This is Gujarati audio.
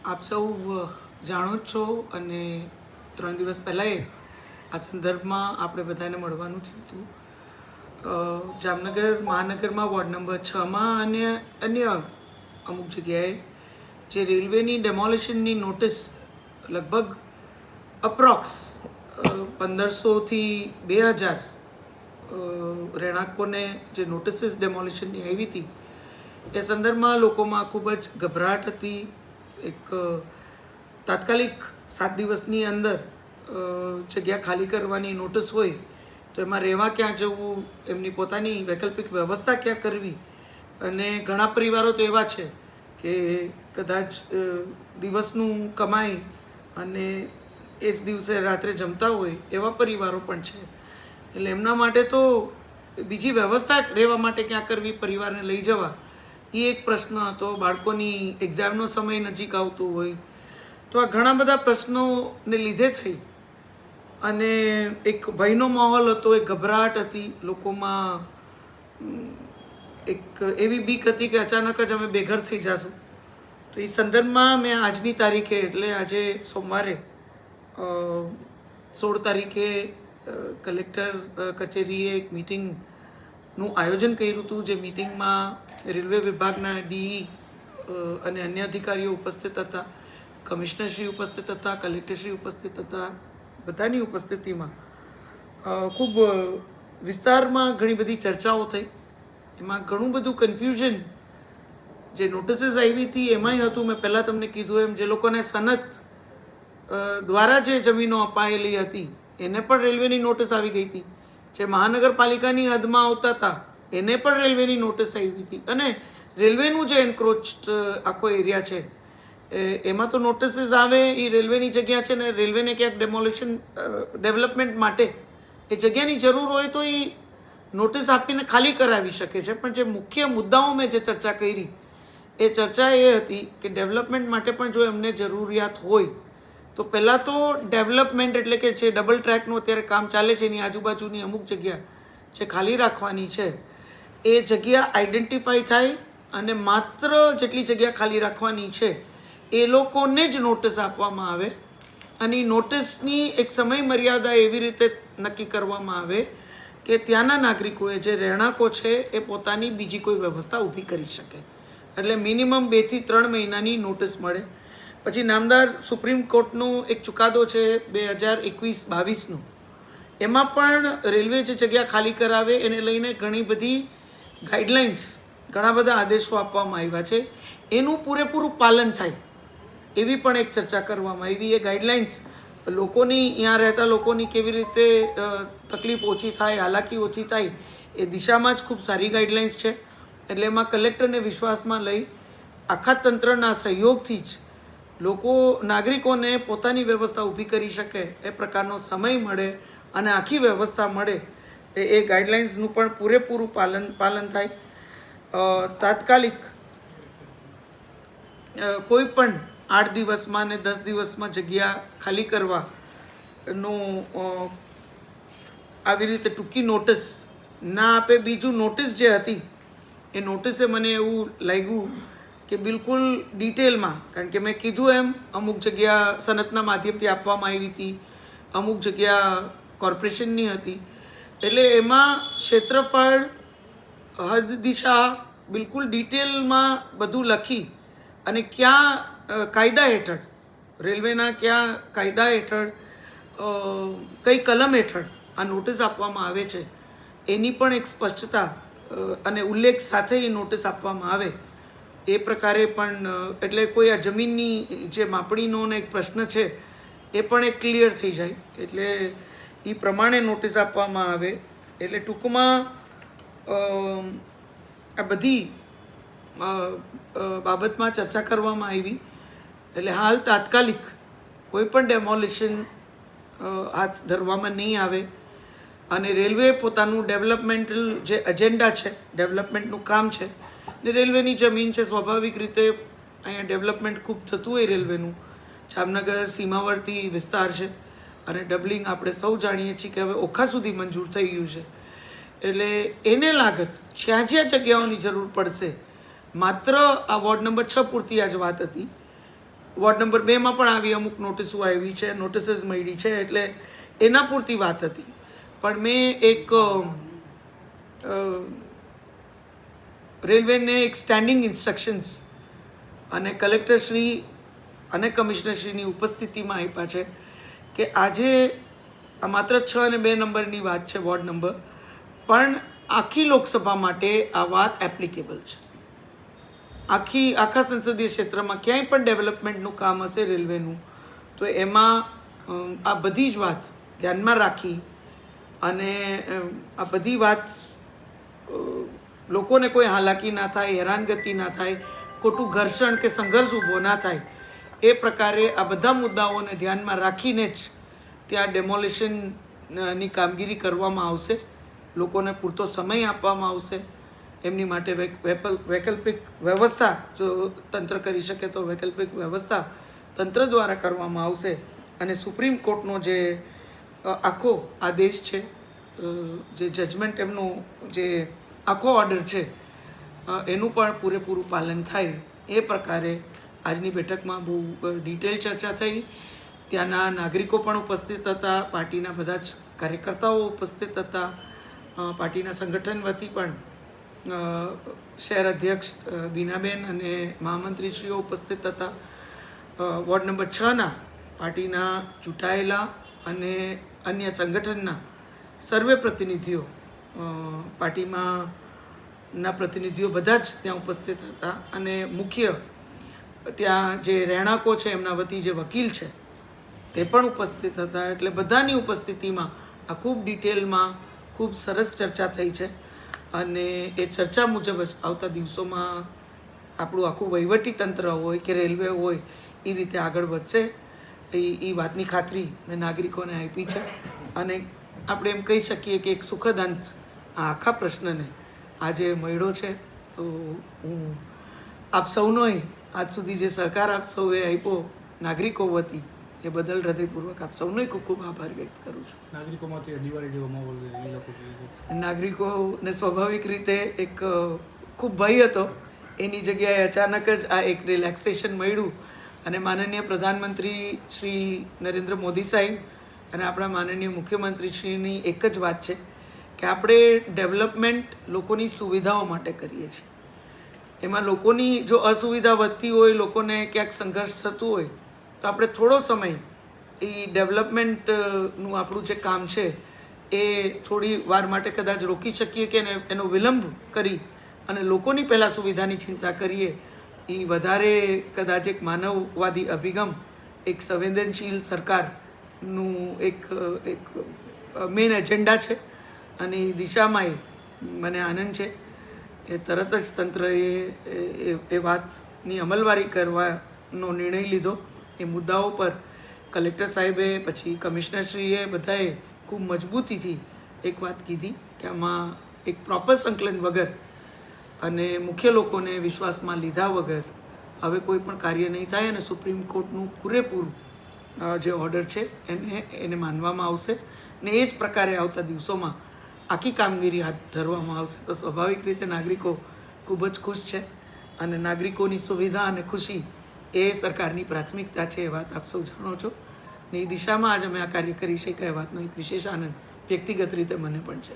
આપ સૌ જાણો જ છો અને 3 દિવસ પહેલાં આ સંદર્ભમાં આપણે બધાને મળવાનું થયું હતું. જામનગર મહાનગરમાં વોર્ડ નંબર 6માં અને અન્ય અમુક જગ્યાએ જે રેલવેની ડેમોલિશનની નોટિસ લગભગ અપ્રોક્સ 1500થી 2000 રહેણાંકોને જે નોટિસીસ ડેમોલિશનની આવી હતી એ સંદર્ભમાં લોકોમાં ખૂબ જ ગભરાટ હતી. એક તાત્કાલિક 7 દિવસની અંદર જગ્યા ખાલી કરવાની નોટિસ હોય તો એમાં રહેવા ક્યાં જવું, એમની પોતાની વૈકલ્પિક વ્યવસ્થા ક્યાં કરવી. અને ઘણા પરિવારો તો એવા છે કે કદાચ દિવસનું કમાઈ અને એ જ દિવસે રાત્રે જમતા હોય એવા પરિવારો પણ છે. એટલે એમના માટે તો બીજી વ્યવસ્થા રહેવા માટે ક્યાં કરવી, પરિવારને લઈ જવા, એ એક પ્રશ્ન હતો. બાળકોની એક્ઝામનો સમય નજીક આવતો હોય તો આ ઘણા બધા પ્રશ્નોને લીધે થઈ અને એક ભયનો માહોલ હતો, એક ગભરાટ હતી લોકોમાં, એક એવી બીક હતી કે અચાનક જ અમે બેઘર થઈ જશું. તો એ સંદર્ભમાં મેં આજની તારીખે એટલે આજે સોમવારે 16 તારીખે કલેક્ટર કચેરીએ એક મિટિંગનું આયોજન કર્યું હતું. જે મિટિંગમાં રેલવે વિભાગના ડીઈ અને અન્ય અધિકારીઓ ઉપસ્થિત હતા, કમિશનરશ્રી ઉપસ્થિત હતા, કલેક્ટરશ્રી ઉપસ્થિત હતા. બધાની ઉપસ્થિતિમાં ખૂબ વિસ્તારમાં ઘણી બધી ચર્ચાઓ થઈ. એમાં ઘણું બધું કન્ફ્યુઝન જે નોટિસીસ આવી હતી એમાંય હતું. મેં પહેલાં તમને કીધું એમ, જે લોકોને સનત દ્વારા જે જમીનો અપાયેલી હતી એને પણ રેલવેની નોટિસ આવી ગઈ હતી. જે મહાનગરપાલિકાની હદમાં આવતા હતા એને પણ રેલવેની નોટિસ આવી હતી. અને રેલવેનું જે એન્ક્રોચ્ડ આખો એરિયા છે એમાં તો નોટિસીસ આવે, એ રેલવેની જગ્યા છે ને રેલવેને ક્યાંક ડેવલપમેન્ટ માટે એ જગ્યાની જરૂર હોય તો એ નોટિસ આપીને ખાલી કરાવી શકે છે. પણ જે મુખ્ય મુદ્દાઓ મેં જે ચર્ચા કરી એ ચર્ચા એ હતી કે ડેવલપમેન્ટ માટે પણ જો એમને જરૂરિયાત હોય તો પહેલાં તો ડેવલપમેન્ટ એટલે કે જે ડબલ ટ્રેકનું અત્યારે કામ ચાલે છે એની આજુબાજુની અમુક જગ્યા જે ખાલી રાખવાની છે એ જગ્યા આઈડેન્ટિફાઈ થાય અને માત્ર જેટલી જગ્યા ખાલી રાખવાની છે એ લોકોને જ નોટિસ આપવામાં આવે. અને એ નોટિસની એક સમય મર્યાદા એવી રીતે નક્કી કરવામાં આવે કે ત્યાંના નાગરિકોએ જે રહેણાંકો છે એ પોતાની બીજી કોઈ વ્યવસ્થા ઊભી કરી શકે. એટલે મિનિમમ 2 થી 3 મહિનાની નોટિસ મળે. પછી નામદાર સુપ્રીમ કોર્ટનો એક ચુકાદો છે 2021-22નો, એમાં પણ રેલવે જે જગ્યા ખાલી કરાવે એને લઈને ઘણી બધી ગાઈડલાઇન્સ, ઘણા બધા આદેશો આપવામાં આવ્યા છે. એનું પૂરેપૂરું પાલન થાય એવી પણ એક ચર્ચા કરવામાં આવી. એ ગાઈડલાઇન્સ લોકોની, અહીંયા રહેતા લોકોની કેવી રીતે તકલીફ ઓછી થાય, હાલાકી ઓછી થાય એ દિશામાં જ ખૂબ સારી ગાઈડલાઇન્સ છે. એટલે એમાં કલેક્ટરને વિશ્વાસમાં લઈ આખા તંત્રના સહયોગથી જ લોકો, નાગરિકોને પોતાની વ્યવસ્થા ઊભી કરી શકે એ પ્રકારનો સમય મળે અને આખી વ્યવસ્થા મળે એ ગાઈડલાઇન્સનું પણ પૂરેપૂરું પાલન થાય. તાત્કાલિક કોઈ પણ 8 દિવસમાં ને 10 દિવસમાં જગ્યા ખાલી કરવાનો આવી રીતે ટૂંકી નોટિસ ના આપે. બીજું, નોટિસ જે હતી એ નોટિસે મને એવું લાગ્યું કે બિલકુલ ડિટેલમાં, કારણ કે મેં કીધું એમ અમુક જગ્યા સનતના માધ્યમથી આપવામાં આવી હતી, અમુક જગ્યા કોર્પોરેશનની હતી. એટલે એમાં ક્ષેત્રફળ, હદ દિશા બિલકુલ ડિટેલમાં બધું લખી અને ક્યાં કાયદા હેઠળ, રેલવેના ક્યાં કાયદા હેઠળ, કઈ કલમ હેઠળ આ નોટિસ આપવામાં આવે છે એની પણ એક સ્પષ્ટતા અને ઉલ્લેખ સાથે એ નોટિસ આપવામાં આવે એ પ્રકારે પણ. એટલે કોઈ આ જમીનની જે માપણીનો એક પ્રશ્ન છે એ પણ એક ક્લિયર થઈ જાય. એટલે એ પ્રમાણે નોટિસ આપવામાં આવે. એટલે ટૂંકમાં આ બધી બાબતમાં ચર્ચા કરવામાં આવી. એટલે હાલ તાત્કાલિક કોઈ પણ ડેમોલિશન હાથ ધરવામાં નહીં આવે અને રેલવે પોતાનું ડેવલપમેન્ટલ જે એજન્ડા છે, ડેવલપમેન્ટનું કામ છે, ને રેલવેની જમીન છે, સ્વાભાવિક રીતે અહીંયા ડેવલપમેન્ટ ખૂબ થતું હોય રેલવેનું. જામનગર સીમાવર્તી વિસ્તાર છે અને ડબલિંગ આપણે સૌ જાણીએ છીએ કે હવે ઓખા સુધી મંજૂર થઈ ગયું છે. એટલે એને લાગત જ્યાં જ્યાં જગ્યાઓની જરૂર પડશે, માત્ર આ વોર્ડ નંબર 6 પૂરતી આ જ વાત હતી, વોર્ડ નંબર 2માં પણ આવી અમુક નોટિસો આવી છે, નોટિસીસ મળી છે, એટલે એના પૂરતી વાત હતી. પણ મેં એક રેલવેને એક સ્ટેન્ડિંગ ઇન્સ્ટ્રક્શન્સ અને કલેક્ટરશ્રી અને કમિશનરશ્રીની ઉપસ્થિતિમાં આપ્યા છે કે આજે આ માત્ર 6 અને 2 નંબરની વાત છે, વોર્ડ નંબર, પણ આખી લોકસભા માટે આ વાત એપ્લિકેબલ છે. આખા સંસદીય ક્ષેત્રમાં ક્યાંય પણ ડેવલપમેન્ટનું કામ હશે રેલવેનું, તો એમાં આ બધી જ વાત ધ્યાનમાં રાખી અને આ બધી વાત લોકોને કોઈ હાલાકી ના થાય, હેરાનગતિ ના થાય, ખોટું ઘર્ષણ કે સંઘર્ષ ઊભો ના થાય, એ પ્રકારે આ બધા મુદ્દાઓને ધ્યાનમાં રાખીને જ ત્યાં ડેમોલિશનની કામગીરી કરવામાં આવશે. લોકોને પૂરતો સમય આપવામાં આવશે. એમની માટે વૈકલ્પિક વ્યવસ્થા જો તંત્ર કરી શકે તો વૈકલ્પિક વ્યવસ્થા તંત્ર દ્વારા કરવામાં આવશે. અને સુપ્રીમ કોર્ટનો જે આખો આદેશ છે, જે જજમેન્ટ, એમનો જે આખો ઓર્ડર છે, એનું પણ પૂરેપૂરું પાલન થાય એ પ્રકારે આજની બેઠકમાં બહુ ડિટેલ ચર્ચા થઈ. ત્યાંના નાગરિકો પણ ઉપસ્થિત હતા, પાર્ટીના બધા જ કાર્યકર્તાઓ ઉપસ્થિત હતા, પાર્ટીના સંગઠન વતી પણ શહેર અધ્યક્ષ બીનાબેન અને મહામંત્રીશ્રીઓ ઉપસ્થિત હતા. વોર્ડ નંબર 6ના પાર્ટીના ચૂંટાયેલા અને અન્ય સંગઠનના સર્વે પ્રતિનિધિઓ, પાર્ટીમાં ના પ્રતિનિધિઓ બધા જ ત્યાં ઉપસ્થિત હતા. અને મુખ્ય ત્યાં જે રહેણાંકો છે એમના વતી જે વકીલ છે તે પણ ઉપસ્થિત હતા. એટલે બધાની ઉપસ્થિતિમાં આ ખૂબ ડિટેલમાં ખૂબ સરસ ચર્ચા થઈ છે. અને એ ચર્ચા મુજબ જ આવતા દિવસોમાં આપણું આખું વહીવટી તંત્ર હોય કે રેલવે હોય એ રીતે આગળ વધશે. એ વાતની ખાતરી મેં નાગરિકોને આપી છે. અને આપણે એમ કહી શકીએ કે એક સુખદ અંત આ આખા પ્રશ્નને આજે મળ્યો છે. તો હું આપ સૌનો આજ સુધી જે સહકાર આપ સૌએ આપ્યો નાગરિકો વતી, એ બદલ હૃદયપૂર્વક આપ સૌનો ખૂબ ખૂબ આભાર વ્યક્ત કરું છું. નાગરિકોમાંથી દિવાળી જેવો માહોલ એ લોકો નાગરિકોને સ્વાભાવિક રીતે એક ખૂબ ભય હતો, એની જગ્યાએ અચાનક જ આ એક રિલેક્સેશન મળ્યું. અને માનનીય પ્રધાનમંત્રી શ્રી નરેન્દ્ર મોદી સાહેબ અને આપણા માનનીય મુખ્યમંત્રીશ્રીની એક જ વાત છે કે આપણે ડેવલપમેન્ટ લોકોની સુવિધાઓ માટે કરીએ છીએ. એમાં લોકોની જો અસુવિધા વધતી હોય, લોકોને ક્યાંક સંઘર્ષ થતું હોય, તો આપણે થોડો સમય એ ડેવલપમેન્ટનું આપણું જે કામ છે એ થોડી વાર માટે કદાચ રોકી શકીએ કે એનો વિલંબ કરી અને લોકોની પહેલાં સુવિધાની ચિંતા કરીએ. એ વધારે કદાચ એક માનવવાદી અભિગમ, એક સંવેદનશીલ સરકારનું એક મેઇન એજન્ડા છે. અને એ દિશામાં મને આનંદ છે કે તરત જ તંત્રએ એ વાતની અમલવારી કરવાનો નિર્ણય લીધો. એ મુદ્દાઓ પર કલેક્ટર સાહેબે, પછી કમિશનરશ્રીએ બધાએ ખૂબ મજબૂતીથી એક વાત કીધી કે આમાં એક પ્રોપર સંકલન વગર અને મુખ્ય લોકોને વિશ્વાસમાં લીધા વગર હવે કોઈ પણ કાર્ય નહીં થાય. અને સુપ્રીમ કોર્ટનું પૂરેપૂરું જે ઓર્ડર છે એને માનવામાં આવશે. ને એ જ પ્રકારે આવતા દિવસોમાં આખી કામગીરી હાથ ધરવામાં આવશે. તો સ્વાભાવિક રીતે નાગરિકો ખૂબ જ ખુશ છે. અને નાગરિકોની સુવિધા અને ખુશી એ સરકારની પ્રાથમિકતા છે, એ વાત આપ સૌ જાણો છો. ને એ દિશામાં આજે અમે આ કાર્ય કરી શક્યા એ વાતનો એક વિશેષ આનંદ વ્યક્તિગત રીતે મને પણ છે.